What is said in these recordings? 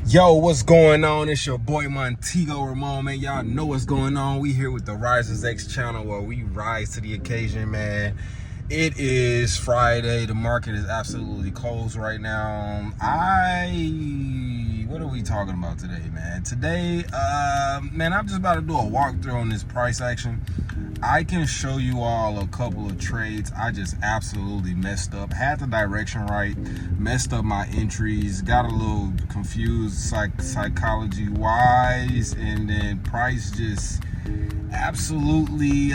Yo, what's going on? It's your boy Montego Ramon, man. Y'all know what's going on. We here with the Risers X channel where we rise to the occasion, man. It is Friday. The market is absolutely closed right now. What are we talking about today, man? Today, man, I'm just about to do a walkthrough on this price action. I can show you all a couple of trades I just absolutely messed up. Had the direction right, messed up my entries, got a little confused psychology wise, and then price just absolutely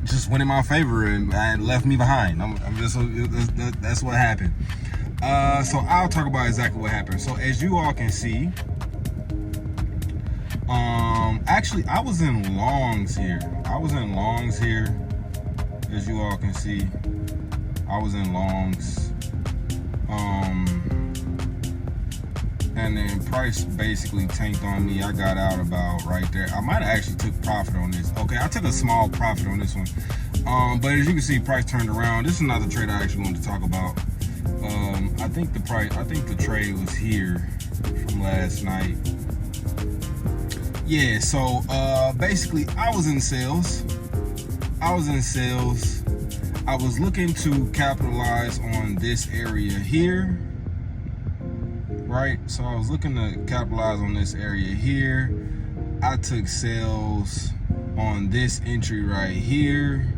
just went in my favor and left me behind. That's what happened. So I'll talk about exactly what happened. So as you all can see, actually I was in longs here. As you all can see, I was in longs. And then price basically tanked on me. I got out about right there. I might have actually took profit on this. Okay, I took a small profit on this one. But as you can see, price turned around. This is not the trade I actually wanted to talk about. I think the trade was here from last night. Yeah, so basically I was in sales. I was looking to capitalize on this area here, right? So I was looking to capitalize on this area here. I took sales on this entry right here.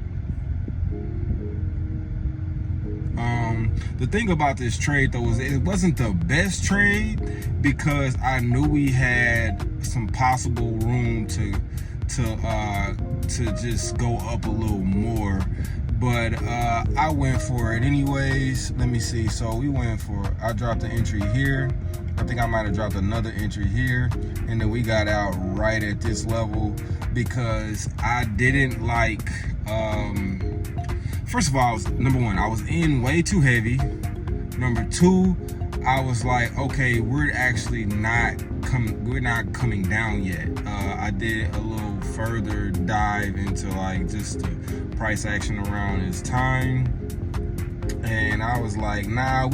The thing about this trade though is it wasn't the best trade because I knew we had some possible room to just go up a little more, but I went for it anyways. Let me see. So I dropped the entry here. I think I might have dropped another entry here, and then we got out right at this level because I didn't like. First of all, number one, I was in way too heavy. Number two, I was like, okay, we're not coming down yet. I did a little further dive into like just the price action around this time, and I was like, nah,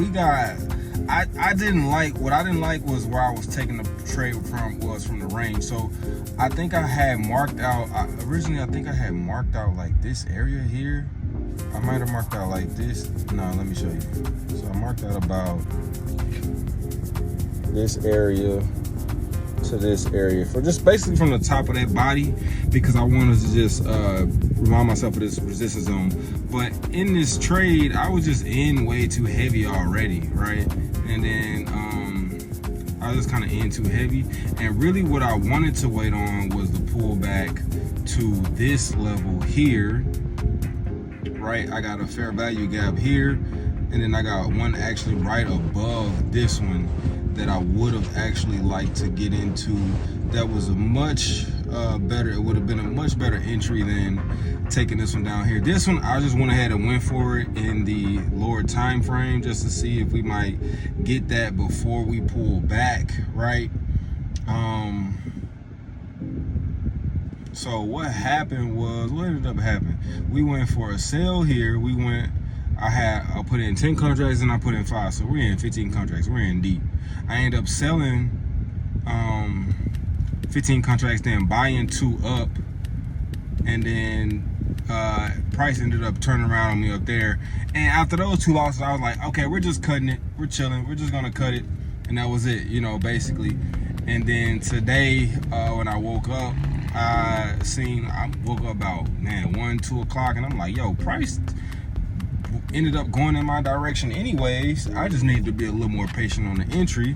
I didn't like what I didn't like was where I was taking the trade from the range. So I think I had marked out originally. I think I had marked out like this area here. I might have marked out like this. No, let me show you. So I marked out about this area to this area for just basically from the top of that body because I wanted to just remind myself of this resistance zone. But in this trade, I was just in way too heavy already, right? And then I was just kind of in too heavy. And really what I wanted to wait on was the pullback to this level here. Right, I got a fair value gap here, and then I got one actually right above this one that I would have actually liked to get into. That was a much better, it would have been a much better entry than taking this one down here. This one, I just went ahead and went for it in the lower time frame just to see if we might get that before we pull back, right? So what ended up happening? We went for a sale here. I put in 10 contracts and I put in 5. So we're in 15 contracts. We're in deep. I ended up selling 15 contracts, then buying 2 up. And then price ended up turning around on me up there. And after those 2 losses, I was like, okay, we're just cutting it. We're chilling. We're just going to cut it. And that was it, basically. And then today, when I woke up, I woke up about 1-2 o'clock, and I'm like, yo, price ended up going in my direction anyways. I just needed to be a little more patient on the entry,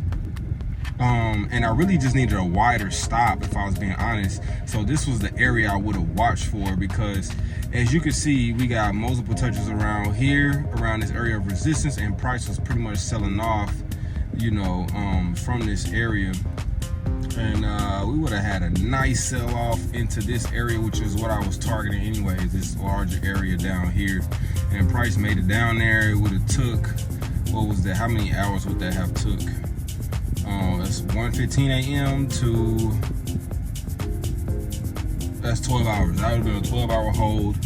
and I really just needed a wider stop if I was being honest. So this was the area I would have watched for, because as you can see, we got multiple touches around here, around this area of resistance, and price was pretty much selling off, from this area. And we would have had a nice sell-off into this area, which is what I was targeting anyways, this larger area down here. And price made it down there. It would have took, what was that? How many hours would that have took? That's 1:15 a.m. to, that's 12 hours. That would have been a 12-hour hold.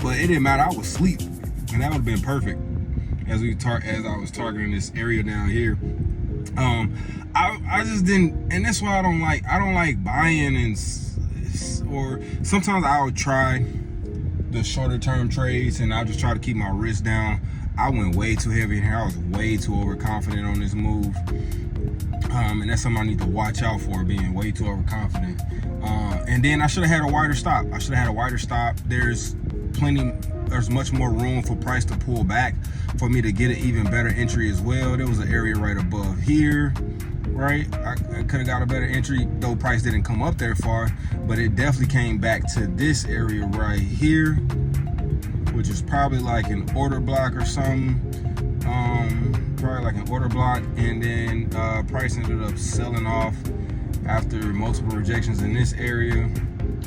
but it didn't matter. I was asleep, and that would have been perfect as I was targeting this area down here. I just didn't, and that's why I don't like buying, or sometimes I would try the shorter term trades, and I'll just try to keep my risk down. I went way too heavy in here. I was way too overconfident on this move. And that's something I need to watch out for, being way too overconfident. And then I should have had a wider stop. There's much more room for price to pull back for me to get an even better entry as well. There was an area right above here, right? I could have got a better entry, though price didn't come up there far, but it definitely came back to this area right here, which is probably like an order block or something. Probably like an order block, and then price ended up selling off after multiple rejections in this area.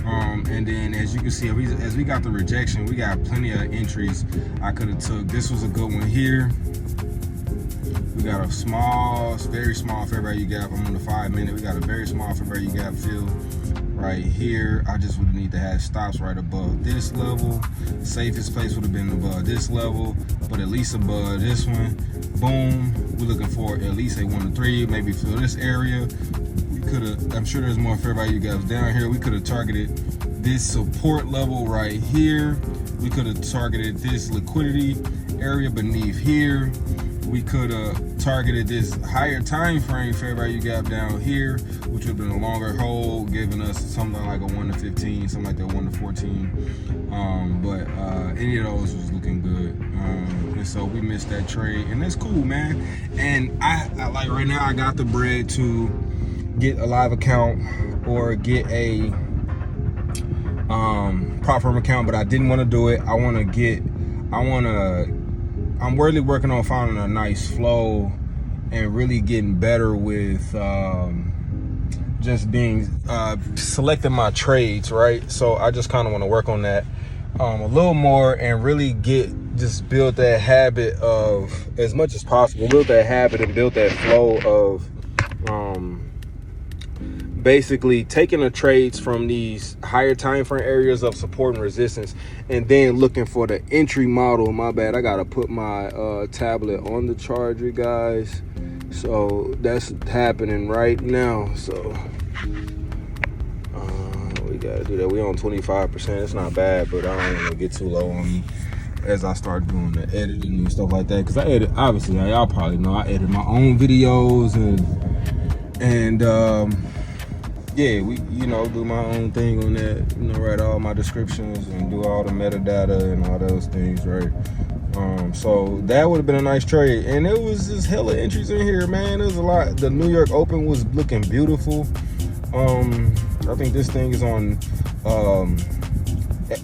And then as you can see, as we got the rejection, we got plenty of entries I could have took. This was a good one here. We got a small, very small fair value gap. I'm on the 5 minute. We got a very small fair value gap fill right here. I just would need to have stops right above this level. Safest place would have been above this level, but at least above this one. Boom. We're looking for at least a 1 to 3, maybe fill this area. We could have, I'm sure there's more fair value gaps down here. We could have targeted this support level right here. We could have targeted this liquidity area beneath here. We could have targeted this higher time frame fair value gap down here, which would have been a longer hold, giving us something like a 1 to 15, something like that, 1 to 14. But any of those was looking good. And so we missed that trade, and that's cool, man. And I like right now, I got the bread to get a live account or get a prop firm account, but I didn't want to do it. I'm really working on finding a nice flow and really getting better with just being selecting my trades, right? So I just kind of want to work on that a little more and really just build that habit of, as much as possible, build that habit and build that flow of basically taking the trades from these higher time frame areas of support and resistance, and then looking for the entry model. My bad, I gotta put my tablet on the charger, guys, so that's happening right now. So we gotta do that. We on 25%. It's not bad, but I don't want to get too low on me as I start doing the editing and stuff like that, because I edit, obviously y'all probably know I edit my own videos, and yeah, we, do my own thing on that, write all my descriptions and do all the metadata and all those things, right? So that would have been a nice trade. And it was just hella entries in here, man. There was a lot. The New York Open was looking beautiful. I think this thing is on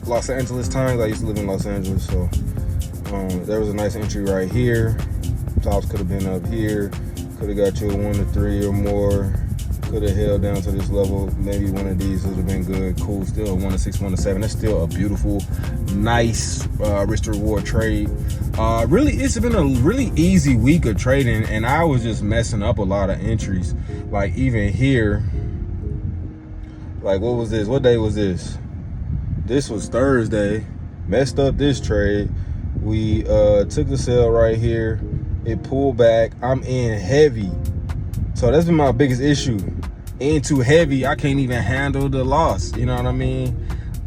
Los Angeles times. I used to live in Los Angeles, so there was a nice entry right here. Tops could have been up here. Could have got you a 1 to 3 or more. Could have held down to this level. Maybe one of these would have been good. Cool. Still a 1 to 6, 1 to 7. That's still a beautiful, nice risk to reward trade. Really, it's been a really easy week of trading, and I was just messing up a lot of entries. Like even here, like what was this? What day was this? This was Thursday. Messed up this trade. We took the sell right here. It pulled back. I'm in heavy. So that's been my biggest issue. In too heavy, I can't even handle the loss. You know what I mean?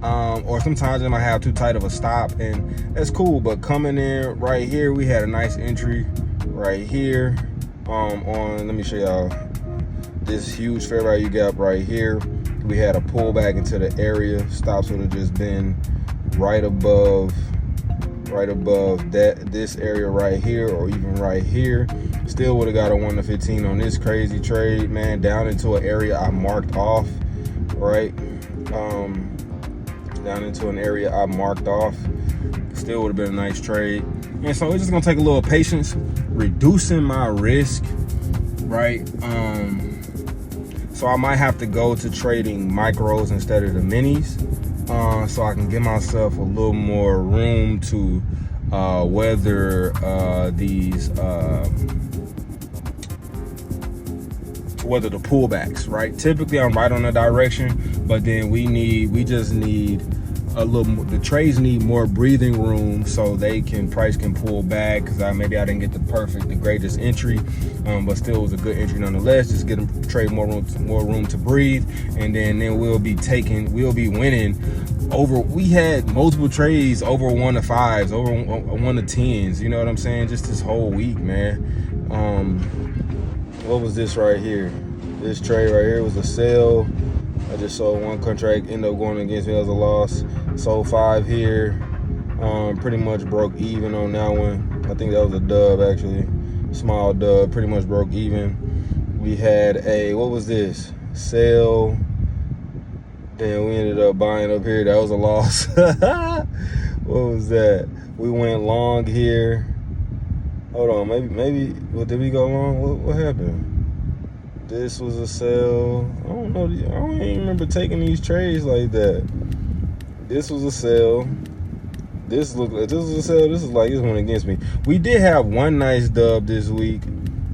Or sometimes I might have too tight of a stop, and that's cool. But coming in right here, we had a nice entry right here. Let me show y'all this huge fair value gap right here. We had a pullback into the area. Stops would have just been right above this area right here, or even right here. Still would have got a 1 to 15 on this crazy trade, man. Down into an area I marked off, right? Down into an area I marked off. Still would have been a nice trade. And so it's just gonna take a little patience, reducing my risk, right? So I might have to go to trading micros instead of the minis, so I can give myself a little more room to weather weather the pullbacks, right? Typically I'm right on the direction, but then we just need a little more, the trades need more breathing room so price can pull back, because maybe I didn't get the greatest entry, but still was a good entry nonetheless. Just get them trade more room to breathe, and then we'll be winning over. We had multiple trades over 1 to 5s, over 1 to 10s. You know what I'm saying? Just this whole week, man. What was this right here? This trade right here was a sell. I just sold 1 contract, ended up going against me as a loss. Sold 5 here. Pretty much broke even on that one. I think that was a dub, actually. Small dub, pretty much broke even. We had what was this? Sell. Then we ended up buying up here. That was a loss. What was that? We went long here. Hold on, maybe. Well, did we go long? What happened? This was a sell. I don't know. I don't even remember taking these trades like that. This was a sell. This was a sell. This is like this went against me. We did have one nice dub this week.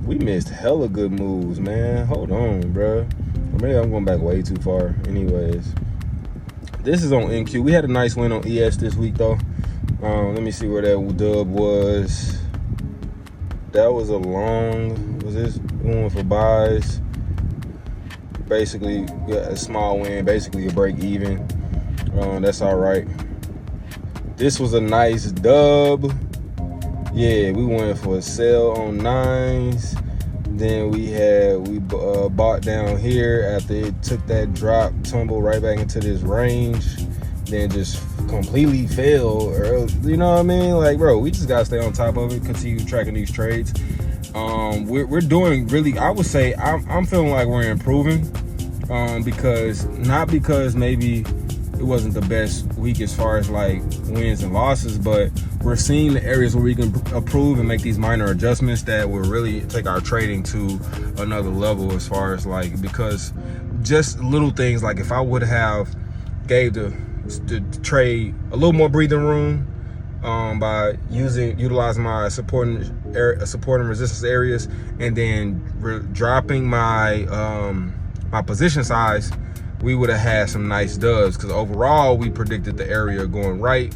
We missed hella good moves, man. Hold on, bro. Maybe I'm going back way too far. Anyways, this is on NQ. We had a nice win on ES this week, though. Let me see where that dub was. That was a long. Was this one for buys? Basically, a small win. Basically, a break even. That's all right. This was a nice dub. Yeah, we went for a sell on 9s. Then we bought down here after it took that drop, tumble right back into this range, then just completely fell early. You know what I mean? Like, bro, we just gotta stay on top of it, continue tracking these trades. We're doing really, I would say, I'm feeling like we're improving, because maybe it wasn't the best week as far as like wins and losses, but we're seeing the areas where we can improve and make these minor adjustments that will really take our trading to another level, as far as like, because just little things like if I would have gave the trade a little more breathing room, by utilizing my supporting resistance areas, and then dropping my my position size, we would have had some nice dubs, because overall we predicted the area going right,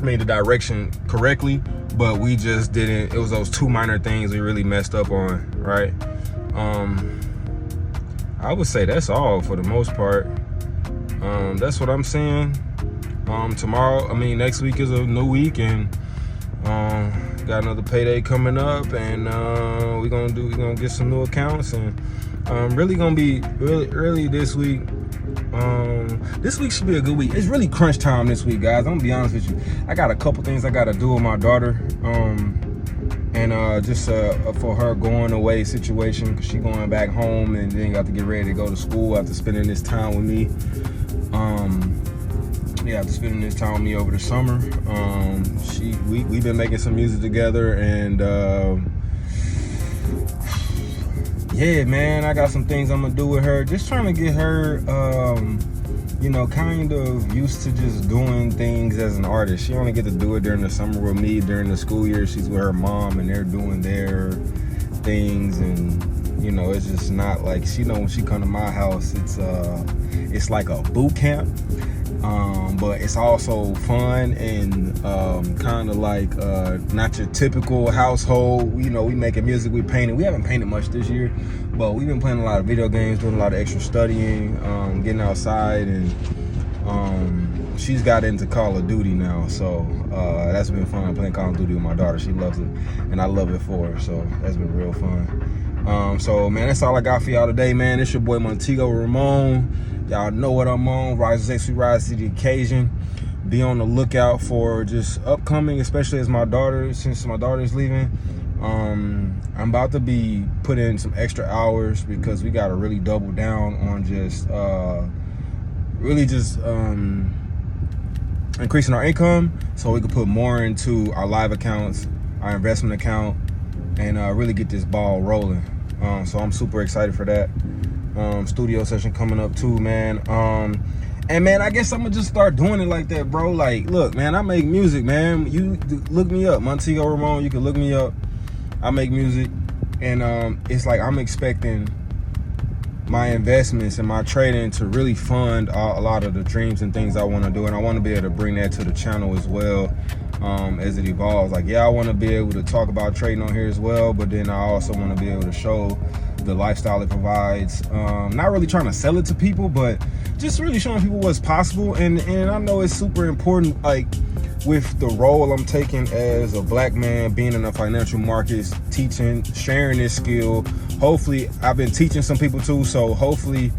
the direction correctly, but we just didn't. It was those 2 minor things we really messed up on, right? I would say that's all for the most part. That's what I'm saying. Next week is a new week, and got another payday coming up, and we're gonna get some new accounts, and really gonna be really this week. This week should be a good week. It's really crunch time this week, guys. I'm gonna be honest with you. I got a couple things I gotta do with my daughter, and just for her going away situation, because she's going back home and then got to get ready to go to school after spending this time with me. After spending this time with me over the summer. We've been making some music together, and yeah, man, I got some things I'm gonna do with her. Just trying to get her, kind of used to just doing things as an artist. She only get to do it during the summer with me. During the school year, she's with her mom, and they're doing their things, and it's just not like when she come to my house, it's like a boot camp. But it's also fun and kind of like not your typical household. We making music, we painting. We haven't painted much this year, but we've been playing a lot of video games, doing a lot of extra studying, getting outside, and she's got into Call of Duty now, so that's been fun playing Call of Duty with my daughter. She loves it, and I love it for her, so that's been real fun. So man, that's all I got for y'all today, man. It's your boy Montego Ramon. Y'all know what I'm on. Rise to the occasion. Be on the lookout for just upcoming, especially since my daughter's leaving. I'm about to be putting in some extra hours, because we got to really double down on just increasing our income, so we can put more into our live accounts, our investment account, and really get this ball rolling. So I'm super excited for that. Studio session coming up too, man. And man, I guess I'm gonna just start doing it like that, bro. Like, look, man, I make music, man. You look me up, Montego Ramon. You can look me up. I make music, and it's like I'm expecting my investments and my trading to really fund a lot of the dreams and things I want to do. And I want to be able to bring that to the channel as well, as it evolves. Like, yeah, I want to be able to talk about trading on here as well, but then I also want to be able to show the lifestyle it provides. Not really trying to sell it to people, but just really showing people what's possible. And I know it's super important, like, with the role I'm taking as a black man, being in the financial markets, teaching, sharing this skill. Hopefully, I've been teaching some people too, so hopefully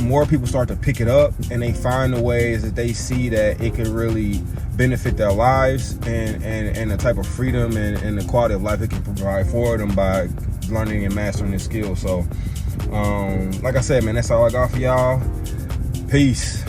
more people start to pick it up and they find the ways that they see that it can really benefit their lives and the type of freedom and the quality of life it can provide for them by learning and mastering this skill. So like I said, man, that's all I got for y'all. Peace.